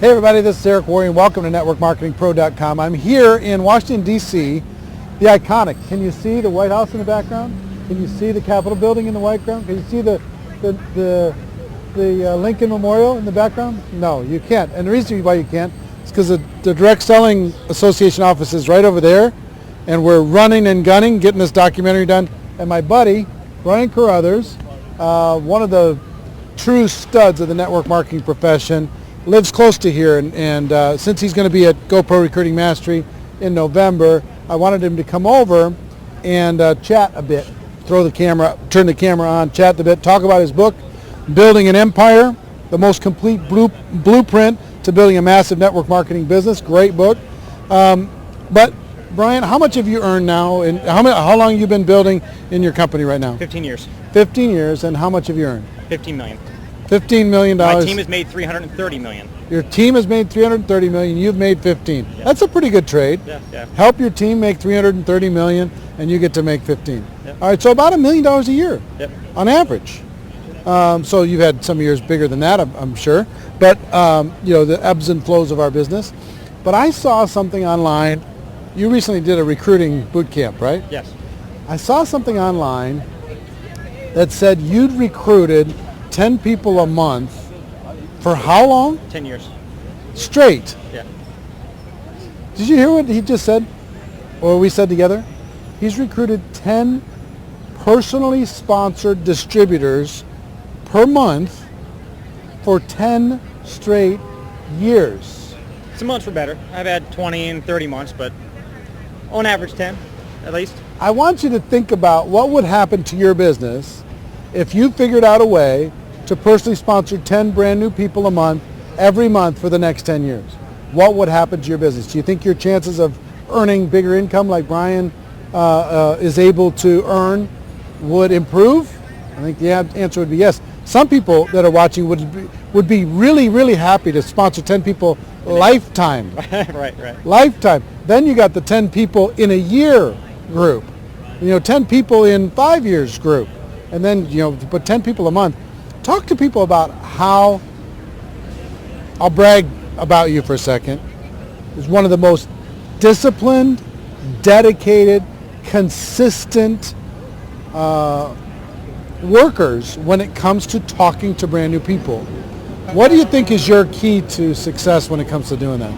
Hey everybody, this is Eric Worre and welcome to NetworkMarketingPro.com. I'm here in Washington, D.C., the iconic. Can you see the White House in the background? Can you see the Capitol building in the background? Can you see the Lincoln Memorial in the background? No, you can't. And the reason why you can't is because the Direct Selling Association office is right over there, and we're running and gunning, getting this documentary done. And my buddy, Brian Carruthers, one of the true studs of the network marketing profession, lives close to here, and since he's going to be at GoPro Recruiting Mastery in November, I wanted him to come over and chat a bit, turn the camera on, chat a bit, talk about his book, Building an Empire, the most complete blueprint to building a massive network marketing business. Great book. But Brian, how much have you earned now, and how long have you been building in your company right now? 15 years. 15 years, and how much have you earned? $15 million. $15 million. My team has made $330 million. Your team has made $330 million. You've made 15. Yeah. That's a pretty good trade. Yeah. Help your team make $330 million, and you get to make 15. Yep. All right, so about $1 million a year, yep, on average. So you've had some years bigger than that, I'm sure. But the ebbs and flows of our business. But I saw something online. You recently did a recruiting boot camp, right? Yes. I saw something online that said you'd recruited 10 people a month for how long? 10 years. Straight? Yeah. Did you hear what he just said? Or we said together? He's recruited 10 personally sponsored distributors per month for 10 straight years. Some months were better. I've had 20 and 30 months, but on average 10 at least. I want you to think about what would happen to your business if you figured out a way to personally sponsor 10 brand new people a month, every month for the next 10 years. What would happen to your business? Do you think your chances of earning bigger income like Brian is able to earn would improve? I think the answer would be yes. Some people that are watching would be really, really happy to sponsor 10 people lifetime. Right. Lifetime. Then you got the 10 people in a year group. 10 people in 5 years group. And then, but 10 people a month. Talk to people about how, I'll brag about you for a second, is one of the most disciplined, dedicated, consistent workers when it comes to talking to brand new people. What do you think is your key to success when it comes to doing that?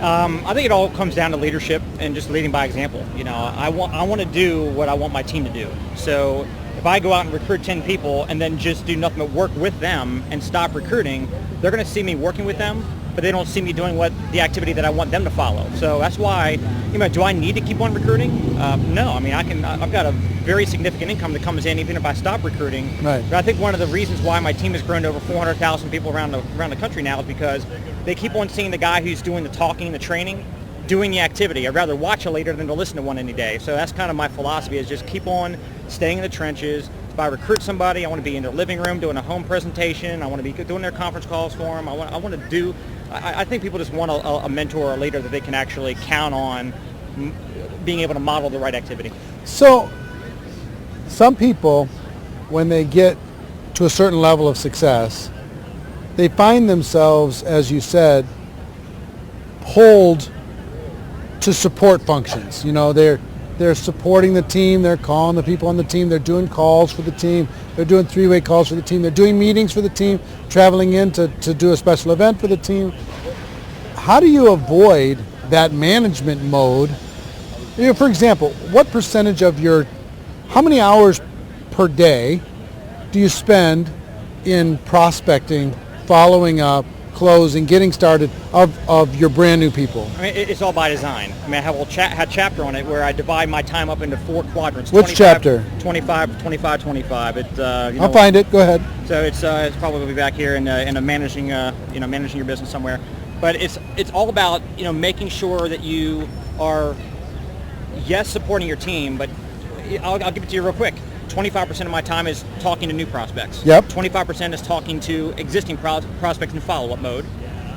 I think it all comes down to leadership and just leading by example. I want to do what I want my team to do. So if I go out and recruit 10 people and then just do nothing but work with them and stop recruiting, they're going to see me working with them, but they don't see me doing the activity that I want them to follow. So that's why, do I need to keep on recruiting? No. I've got a very significant income that comes in even if I stop recruiting. Right. But I think one of the reasons why my team has grown to over 400,000 people around the country now is because they keep on seeing the guy who's doing the talking, the training, doing the activity. I'd rather watch a leader than to listen to one any day. So that's kind of my philosophy, is just keep on staying in the trenches. If I recruit somebody, I want to be in their living room doing a home presentation. I want to be doing their conference calls for them. I think people just want a mentor or a leader that they can actually count on being able to model the right activity. So some people, when they get to a certain level of success, they find themselves, as you said, pulled to support functions. They're supporting the team, they're calling the people on the team, they're doing calls for the team, they're doing three-way calls for the team, they're doing meetings for the team, traveling in to do a special event for the team. How do you avoid that management mode? For example, what percentage of how many hours per day do you spend in prospecting, following up, closing, getting started of your brand new people? It's all by design. I have a chapter on it where I divide my time up into 4 quadrants. Which chapter? 25, 25, 25. I'll find it. Go ahead. So it's probably back here in a managing your business somewhere. But it's all about making sure that you are supporting your team, but I'll give it to you real quick. 25% of my time is talking to new prospects. Yep. 25% is talking to existing prospects in follow-up mode.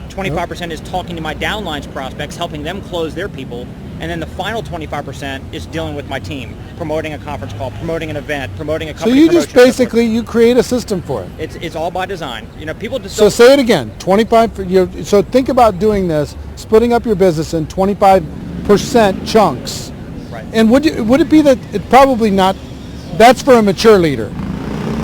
25% is talking to my downlines prospects, helping them close their people. And then the final 25% is dealing with my team, promoting a conference call, promoting an event, promoting a So company you promotion. just basically, you create a system for it. It's all by design. You know, people just So don't, say it again, 25, so think about doing this, splitting up your business in 25% chunks. right. And would it be that it probably not, that's for a mature leader.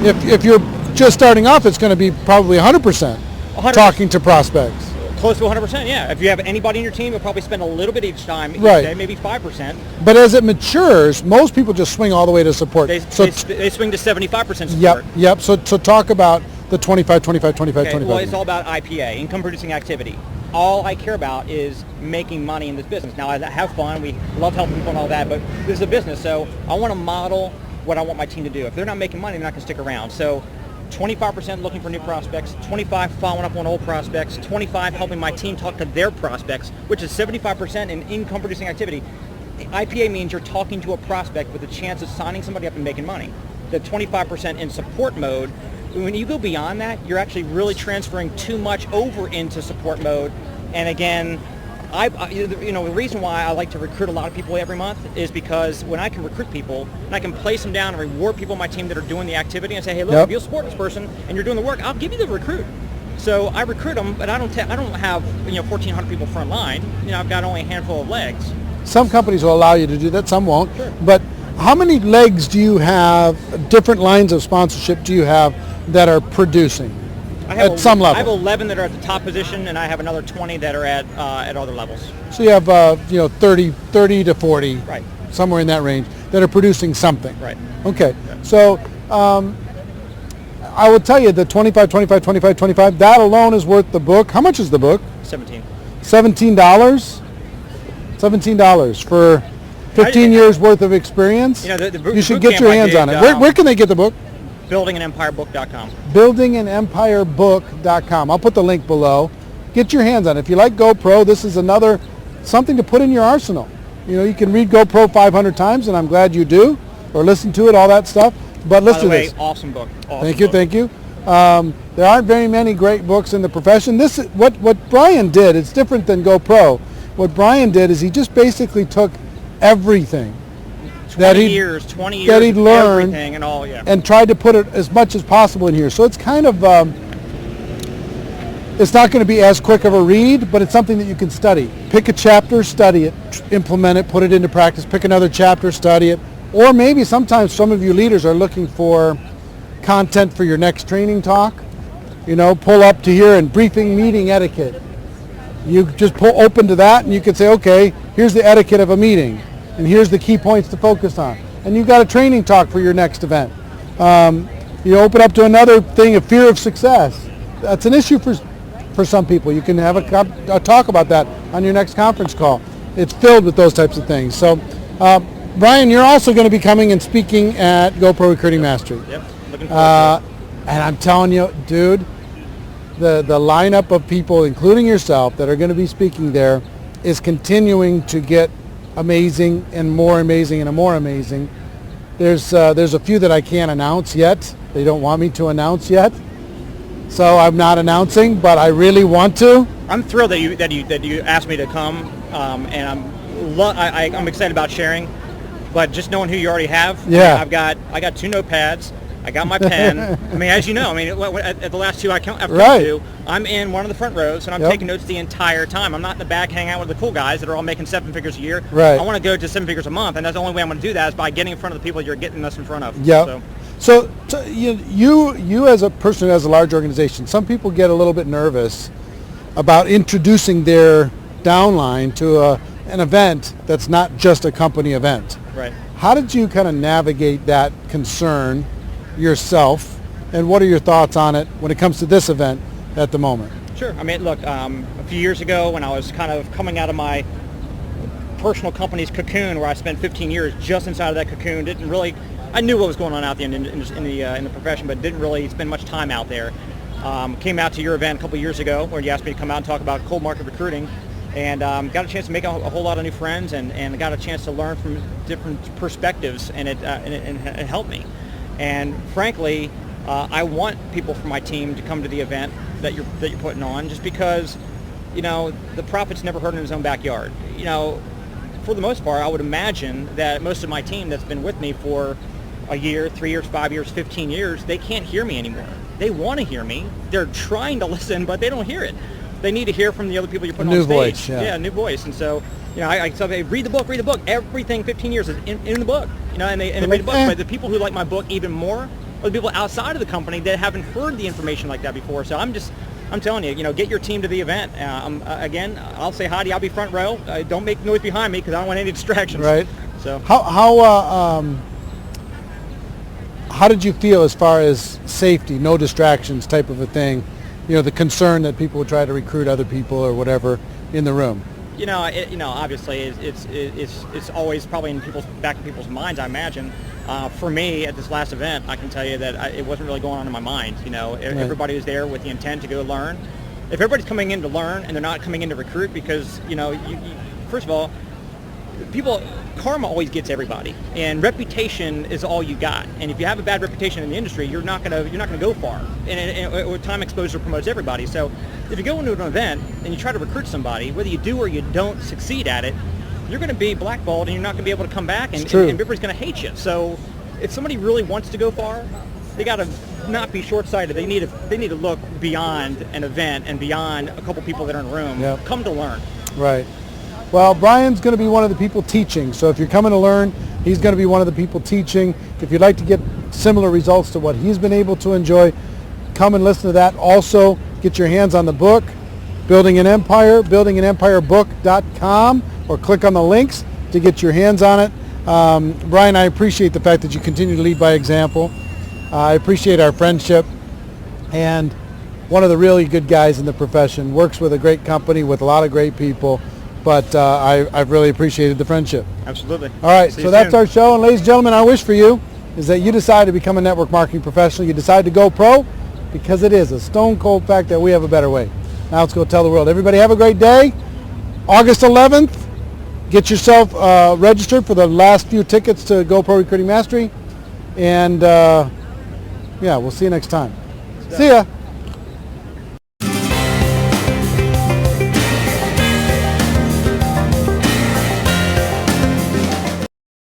If you're just starting off, it's going to be probably 100% 100%. talking to prospects. Close to 100%, yeah. If you have anybody in your team, you'll probably spend a little bit each time, each Right. day, maybe 5%. But as it matures, most people just swing all the way to support. They swing to 75% support. Yep. So talk about the 25, 25, 25, Okay, 25. well, it's all about IPA, income producing activity. All I care about is making money in this business. Now, I have fun. We love helping people and all that, but this is a business, so I want to model what I want my team to do. If they're not making money, they're not going to stick around. So 25% looking for new prospects, 25 following up on old prospects, 25 helping my team talk to their prospects, which is 75% in income producing activity. IPA means you're talking to a prospect with a chance of signing somebody up and making money. The 25% in support mode, when you go beyond that, you're actually really transferring too much over into support mode. And again, the reason why I like to recruit a lot of people every month is because when I can recruit people and I can place them down and reward people on my team that are doing the activity and say, hey, look, if you'll support this person and you're doing the work, I'll give you the recruit. So I recruit them, but I don't have 1,400 people front line. I've got only a handful of legs. Some companies will allow you to do that, some won't. Sure. But how many legs do you have, different lines of sponsorship do you have that are producing at some level? I have 11 that are at the top position, and I have another 20 that are at other levels. So you have 30 to 40, Right. somewhere in that range, that are producing something. Right. Okay. Yeah. So I will tell you the 25, 25, 25, 25, that alone is worth the book. How much is the book? $17. $17? $17 for 15 years worth of experience? You should get your hands on it. Where can they get the book? BuildingAnEmpireBook.com. BuildingAnEmpireBook.com. I'll put the link below. Get your hands on it. If you like GoPro, this is something to put in your arsenal. You can read GoPro 500 times, and I'm glad you do, or listen to it, all that stuff. But listen to this. Awesome book. Thank you. There aren't very many great books in the profession. This is what Brian did. It's different than GoPro. What Brian did is he just basically took everything 20 years that he'd learned everything and all, yeah. and tried to put it as much as possible in here. So it's kind of, it's not going to be as quick of a read, but it's something that you can study. Pick a chapter, study it, implement it, put it into practice. Pick another chapter, study it. Or maybe sometimes some of you leaders are looking for content for your next training talk. Pull up to here and briefing meeting etiquette. You just open to that and you can say, okay, here's the etiquette of a meeting. And here's the key points to focus on. And you've got a training talk for your next event. You open up to another thing, a fear of success. That's an issue for some people. You can have a talk about that on your next conference call. It's filled with those types of things. So, Brian, you're also going to be coming and speaking at GoPro Recruiting Mastery. Yep, looking forward to it. And I'm telling you, dude, the lineup of people, including yourself, that are going to be speaking there is continuing to get amazing and more amazing and more amazing. There's a few that I can't announce yet. They don't want me to announce yet, so I'm not announcing. But I really want to. I'm thrilled that you asked me to come, and I'm excited about sharing. But just knowing who you already have, yeah. I got 2 notepads. I got my pen. As you know, at the last 2 I've come to, I'm in one of the front rows, and I'm taking notes the entire time. I'm not in the back hanging out with the cool guys that are all making 7 figures a year. Right. I want to go to 7 figures a month, and that's the only way I'm going to do that is by getting in front of the people you're getting us in front of. Yeah. So you as a person who has a large organization, some people get a little bit nervous about introducing their downline to an event that's not just a company event. Right. How did you kind of navigate that concern yourself, and what are your thoughts on it when it comes to this event at the moment? Sure. Look, a few years ago when I was kind of coming out of my personal company's cocoon, where I spent 15 years just inside of that cocoon, I knew what was going on out there in the profession, but didn't really spend much time out there. Came out to your event a couple years ago where you asked me to come out and talk about cold market recruiting, and got a chance to make a whole lot of new friends, and got a chance to learn from different perspectives, and it helped me. And frankly, I want people from my team to come to the event that you're putting on, just because, the prophet's never heard in his own backyard. for the most part, I would imagine that most of my team that's been with me for a year, 3 years, 5 years, 15 years, they can't hear me anymore. They want to hear me. They're trying to listen, but they don't hear it. They need to hear from the other people you're putting on stage. New voice, yeah, new voice. And so, I tell them, hey, read the book. Everything 15 years is in the book. And they read the book. But the people who like my book even more are the people outside of the company that haven't heard the information like that before. So I'm telling you, get your team to the event. Again, I'll say hi to you. I'll be front row. Don't make noise behind me because I don't want any distractions. Right. So how did you feel as far as safety, no distractions type of a thing? The concern that people would try to recruit other people or whatever in the room. Obviously, it's always probably in people's minds, I imagine. For me, at this last event, I can tell you that it wasn't really going on in my mind. Everybody was there with the intent to go learn. If everybody's coming in to learn and they're not coming in to recruit, because first of all, karma always gets everybody, and reputation is all you got. And if you have a bad reputation in the industry, you're not gonna go far. And time exposure promotes everybody. So if you go into an event and you try to recruit somebody, whether you do or you don't succeed at it, you're going to be blackballed, and you're not going to be able to come back, and everybody's going to hate you. So if somebody really wants to go far, they got to not be short-sighted. They need to look beyond an event and beyond a couple people that are in the room. Yep. Come to learn. Right. Well, Brian's going to be one of the people teaching. So if you're coming to learn, he's going to be one of the people teaching. If you'd like to get similar results to what he's been able to enjoy, come and listen to that. Also, get your hands on the book, Building an Empire, buildinganempirebook.com, or click on the links to get your hands on it. Brian, I appreciate the fact that you continue to lead by example. I appreciate our friendship, and one of the really good guys in the profession, works with a great company with a lot of great people, but I've really appreciated the friendship. Absolutely. All right, so that's our show, and ladies and gentlemen, our wish for you is that you decide to become a network marketing professional. You decide to go pro, because it is a stone cold fact that we have a better way. Now let's go tell the world. Everybody have a great day. August 11th, get yourself registered for the last few tickets to Go Pro Recruiting Mastery. And yeah, we'll see you next time. See ya.